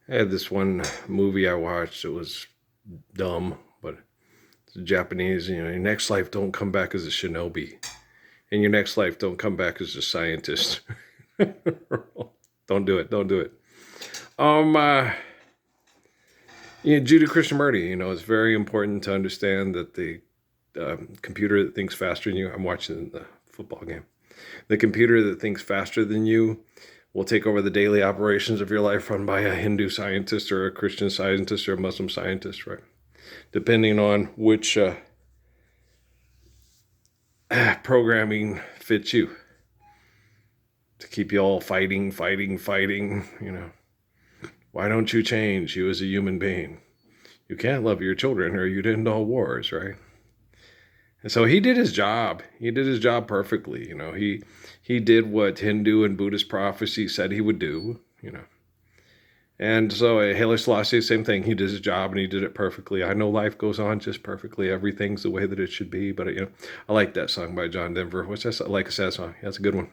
I had this one movie I watched. It was dumb, but it's Japanese. You know, your next life don't come back as a shinobi. In your next life, don't come back as a scientist. Don't do it. Don't do it. Um, uh, Judy Krishnamurti. It's very important to understand that the computer that thinks faster than you. I'm watching the football game. The computer that thinks faster than you will take over the daily operations of your life run by a Hindu scientist or a Christian scientist or a Muslim scientist, right? Depending on which programming fits you to keep you all fighting, fighting, fighting. Why don't you change? You as a human being. You can't love your children or you'd end all wars, right? And so he did his job. He did his job perfectly. He did what Hindu and Buddhist prophecy said he would do. And so Haile Selassie, same thing. He did his job and he did it perfectly. I know life goes on just perfectly. Everything's the way that it should be. But I like that song by John Denver. What's that? I like a sad song. That's a good one.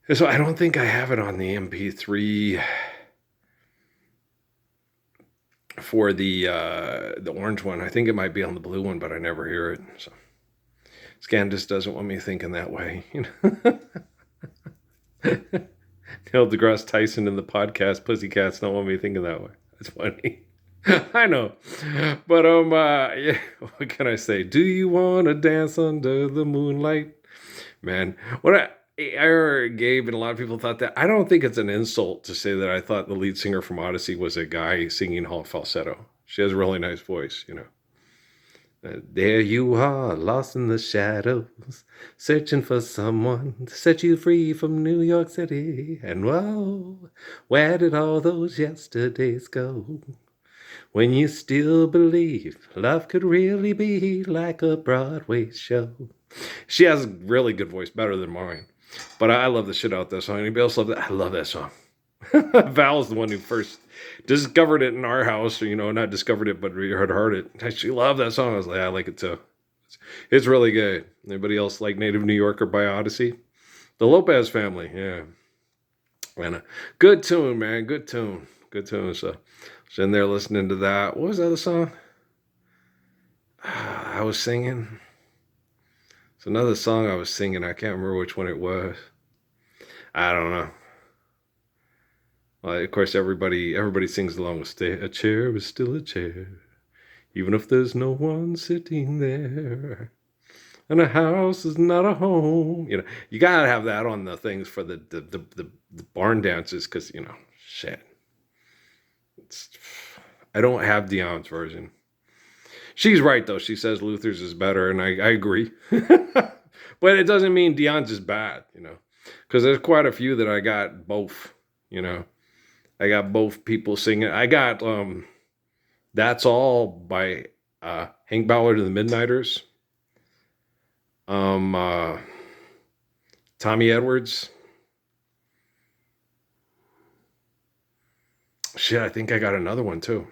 And so I don't think I have it on the MP3 for the orange one. I think it might be on the blue one, but I never hear it. So Scandus doesn't want me thinking that way. Neil deGrasse Tyson in the podcast Pussycats don't want me thinking that way. That's funny. I know. But yeah, what can I say? Do you want to dance under the moonlight? Man, what I gave, and a lot of people thought that. I don't think it's an insult to say that I thought the lead singer from Odyssey was a guy singing all falsetto. She has a really nice voice. There you are, lost in the shadows, searching for someone to set you free from New York City. And whoa, where did all those yesterdays go? When you still believe love could really be like a Broadway show. She has a really good voice, better than mine. But I love the shit out of that song. Anybody else love that? I love that song. Val's the one who first discovered it in our house, or not discovered it, but we heard it. She loved that song. I was like, I like it too. It's really good. Anybody else like Native New Yorker by Odyssey? The Lopez family, yeah. And a good tune, man. Good tune. Good tune. So I was in there listening to that. What was that other song? I was singing. It's another song I was singing. I can't remember which one it was. I don't know. Of course, everybody sings along with "Stay." A chair is still a chair, even if there's no one sitting there. And a house is not a home. You gotta have that on the things for the barn dances, because shit. I don't have Dion's version. She's right though. She says Luther's is better, and I agree. But it doesn't mean Dion's is bad. Because there's quite a few that I got both. I got both people singing. I got That's All by Hank Ballard and the Midnighters. Tommy Edwards. Shit, I think I got another one too.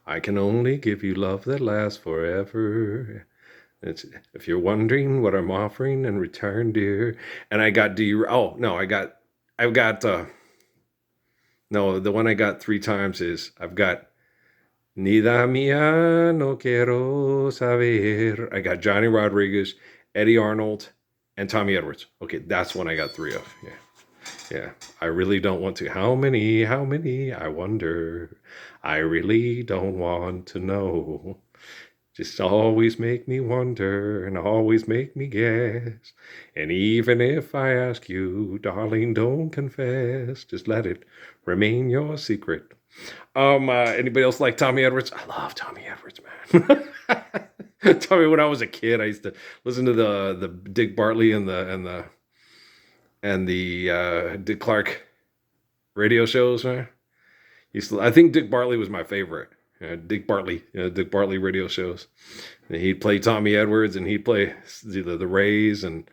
I can only give you love that lasts forever. If you're wondering what I'm offering in return, dear. And I got no, the one I got 3 times is I've got Nida mía no quiero saber. I got Johnny Rodriguez, Eddie Arnold, and Tommy Edwards. Okay, that's one I got 3 of. Yeah. I really don't want to. How many? I wonder. I really don't want to know. Just always make me wonder and always make me guess. And even if I ask you, darling, don't confess. Just let it remain your secret. Anybody else like Tommy Edwards? I love Tommy Edwards, man. Tommy, when I was a kid, I used to listen to the Dick Bartley and the Dick Clark radio shows, man. I think Dick Bartley was my favorite. Dick Bartley radio shows. And he'd play Tommy Edwards, and he'd play the Rays, and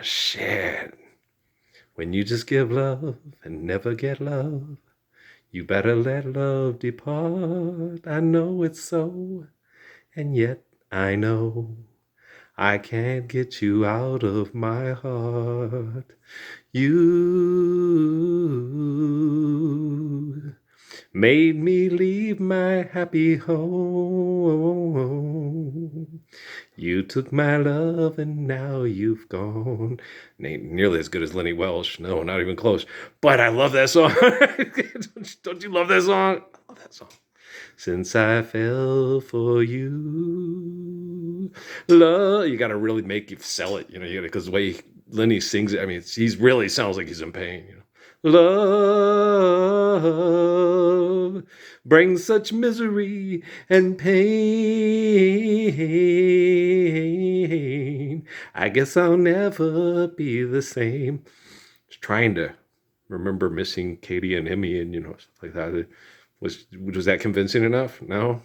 shit. When you just give love and never get love, you better let love depart. I know it's so, and yet I know I can't get you out of my heart. You made me leave my happy home. You took my love and now you've gone. Ain't nearly as good as Lenny Welsh. No, not even close. But I love that song. Don't you love that song? I love that song. Since I fell for you, love. You got to really make you sell it, because the way Lenny sings it, I mean, he's really sounds like he's in pain, Love brings such misery and pain. I guess I'll never be the same. Just trying to remember missing Katie and Emmy and, stuff like that. Was that convincing enough? No?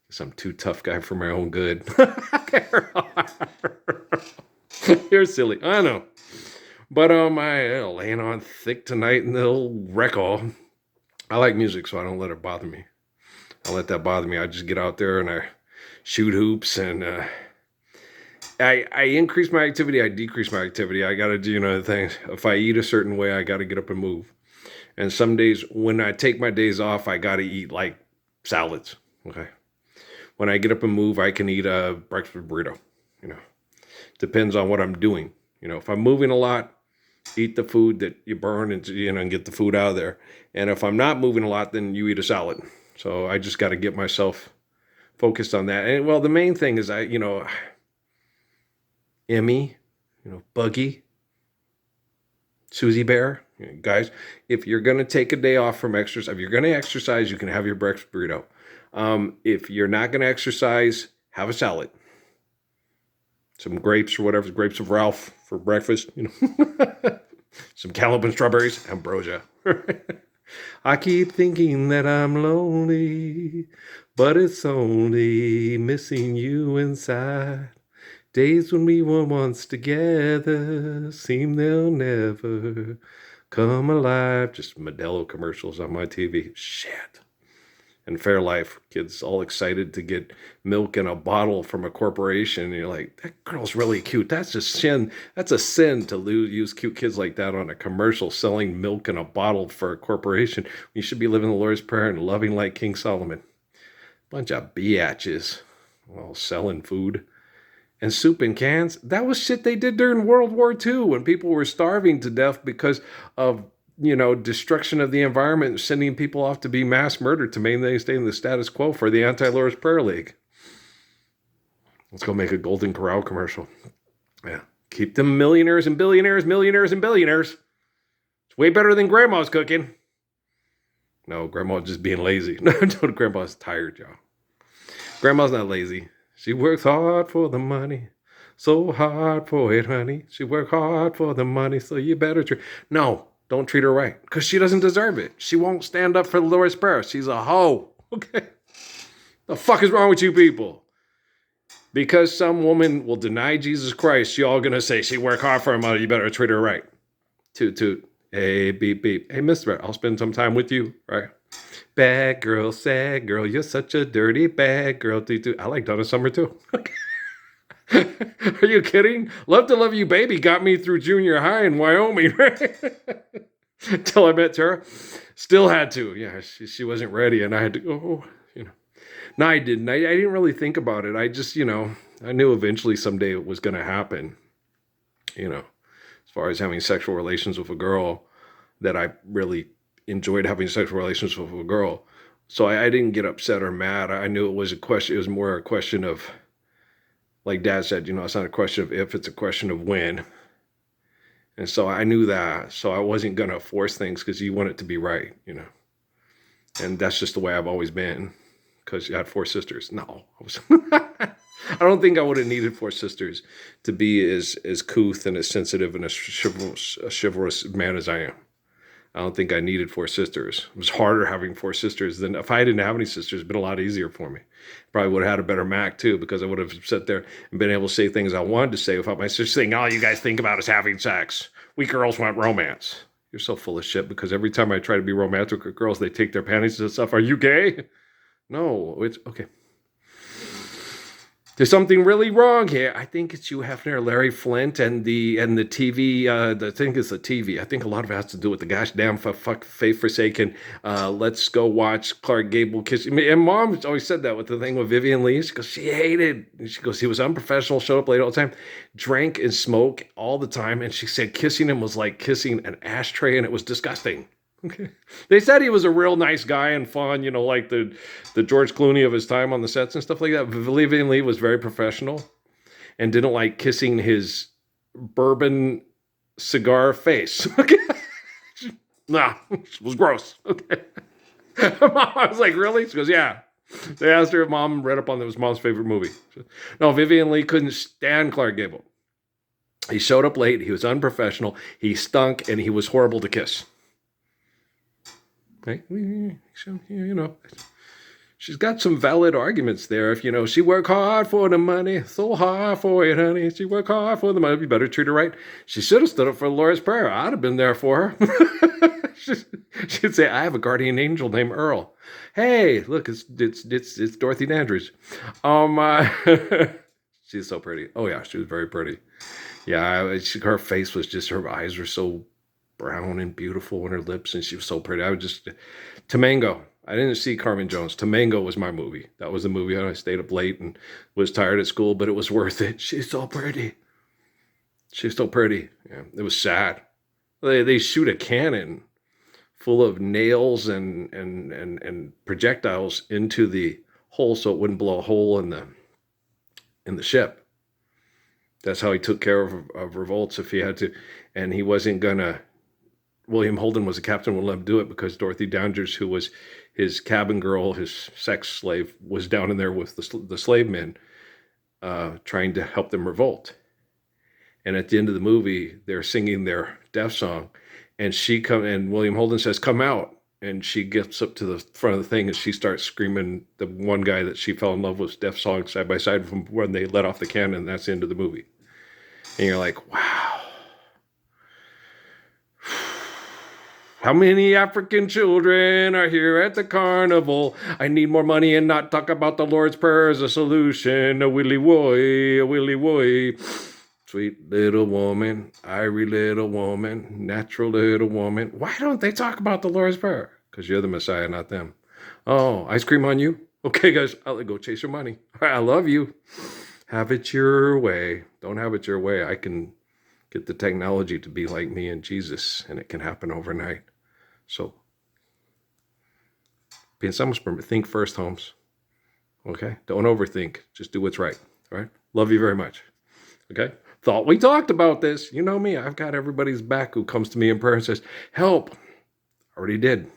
Guess I'm too tough guy for my own good. You're silly. I know. But I laying on thick tonight and they'll wreck all. I like music, so I don't let it bother me. I let that bother me. I just get out there and I shoot hoops and I increase my activity. I decrease my activity. I got to do other things. If I eat a certain way, I got to get up and move. And some days when I take my days off, I got to eat like salads. Okay. When I get up and move, I can eat a breakfast burrito. Depends on what I'm doing. If I'm moving a lot, eat the food that you burn and and get the food out of there. And if I'm not moving a lot, then you eat a salad. So I just got to get myself focused on that. And well, the main thing is Emmy, Buggy, Susie Bear, guys, if you're going to take a day off from exercise, if you're going to exercise, you can have your breakfast burrito. If you're not going to exercise, have a salad. Some grapes or whatever, grapes of Ralph for breakfast, Some cantaloupe and strawberries, ambrosia. I keep thinking that I'm lonely, but it's only missing you inside. Days when we were once together seem they'll never come alive. Just Modelo commercials on my TV. Shit. And Fairlife, kids all excited to get milk in a bottle from a corporation. And you're like, that girl's really cute. That's a sin. That's a sin to use cute kids like that on a commercial selling milk in a bottle for a corporation. You should be living the Lord's Prayer and loving like King Solomon. Bunch of biatches all selling food. And soup in cans. That was shit they did during World War II when people were starving to death because of destruction of the environment, sending people off to be mass murdered to maintain the status quo for the Anti-Lord's Prayer League. Let's go make a Golden Corral commercial. Yeah. Keep them millionaires and billionaires, millionaires and billionaires. It's way better than grandma's cooking. No, grandma's just being lazy. No, grandma's tired, y'all. Grandma's not lazy. She works hard for the money. So hard for it, honey. She worked hard for the money, so you better treat. No. Don't treat her right because she doesn't deserve it. She won't stand up for the Lord's Prayer. She's a hoe. Okay. The fuck is wrong with you people? Because some woman will deny Jesus Christ, you all going to say she worked hard for her mother. You better treat her right. Toot, toot. Hey, beep, beep. Hey, mister, I'll spend some time with you. Right. Bad girl, sad girl. You're such a dirty bad girl. Toot, toot. I like Donna Summer too. Are you kidding? Love to Love You Baby got me through junior high in Wyoming, right? Till I met Tara. Still had to. Yeah, she wasn't ready and I had to go, No, I didn't. I didn't really think about it. I just, I knew eventually someday it was going to happen. As far as having sexual relations with a girl, that I really enjoyed having sexual relations with a girl. So I didn't get upset or mad. I knew it was more a question of, like Dad said, it's not a question of if, it's a question of when. And so I knew that. So I wasn't going to force things because you want it to be right, And that's just the way I've always been because you had 4 sisters. No. I don't think I would have needed 4 sisters to be as couth and as sensitive and as chivalrous man as I am. I don't think I needed 4 sisters. It was harder having 4 sisters than if I didn't have any sisters. It'd been a lot easier for me. Probably would have had a better Mac too because I would have sat there and been able to say things I wanted to say without my sister saying, all you guys think about is having sex. We girls want romance. You're so full of shit because every time I try to be romantic with girls, they take their panties and stuff. Are you gay? No, it's okay. There's something really wrong here. I think it's Hugh Hefner, Larry Flint, and the TV. I think it's the TV. I think a lot of it has to do with the gosh damn fuck faith forsaken. Let's go watch Clark Gable kiss. And Mom always said that with the thing with Vivian Lee. She goes, she hated. She goes, he was unprofessional, showed up late all the time, drank and smoked all the time, and she said kissing him was like kissing an ashtray, and it was disgusting. Okay. They said he was a real nice guy and fun, like the George Clooney of his time on the sets and stuff like that. Vivian Lee was very professional and didn't like kissing his bourbon cigar face. Okay. Nah, it was gross. Okay. I was like, really? She goes, yeah. They asked her if Mom read up on it was Mom's favorite movie. No, Vivian Lee couldn't stand Clark Gable. He showed up late. He was unprofessional. He stunk, and he was horrible to kiss. Right? She's got some valid arguments there. If, she worked hard for the money, so hard for it, honey. She worked hard for the money. You better treat her right. She should have stood up for the Lord's Prayer. I'd have been there for her. She'd say, I have a guardian angel named Earl. Hey, look, it's Dorothy Andrews. She's so pretty. Oh, yeah, she was very pretty. Yeah, her face was just, her eyes were so brown and beautiful on her lips, and she was so pretty. Tamango. I didn't see Carmen Jones. Tamango was my movie. That was the movie. I stayed up late and was tired at school, but it was worth it. She's so pretty. She's so pretty. Yeah, it was sad. They shoot a cannon full of nails and projectiles into the hole so it wouldn't blow a hole in the ship. That's how he took care of revolts if he had to, and he wasn't gonna. William Holden was a captain, wouldn't let him do it because Dorothy Dowders, who was his cabin girl, his sex slave, was down in there with the slave men trying to help them revolt. And at the end of the movie, they're singing their death song, and and William Holden says, "Come out." And she gets up to the front of the thing and she starts screaming the one guy that she fell in love with death song side by side from when they let off the cannon. And that's the end of the movie. And you're like, wow. How many African children are here at the carnival? I need more money and not talk about the Lord's Prayer as a solution. A willy woy, a willy woy. Sweet little woman, irie little woman, natural little woman. Why don't they talk about the Lord's Prayer? Because you're the Messiah, not them. Oh, ice cream on you? Okay, guys, I'll go chase your money. I love you. Have it your way. Don't have it your way. I can get the technology to be like me and Jesus, and it can happen overnight. So, pensamos primero. Think first, Holmes. Okay? Don't overthink. Just do what's right. All right? Love you very much. Okay? Thought we talked about this. You know me. I've got everybody's back who comes to me in prayer and says, help. Already did.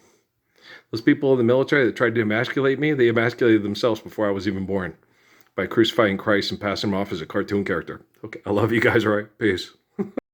Those people in the military that tried to emasculate me, they emasculated themselves before I was even born by crucifying Christ and passing him off as a cartoon character. Okay? I love you guys. All right? Peace.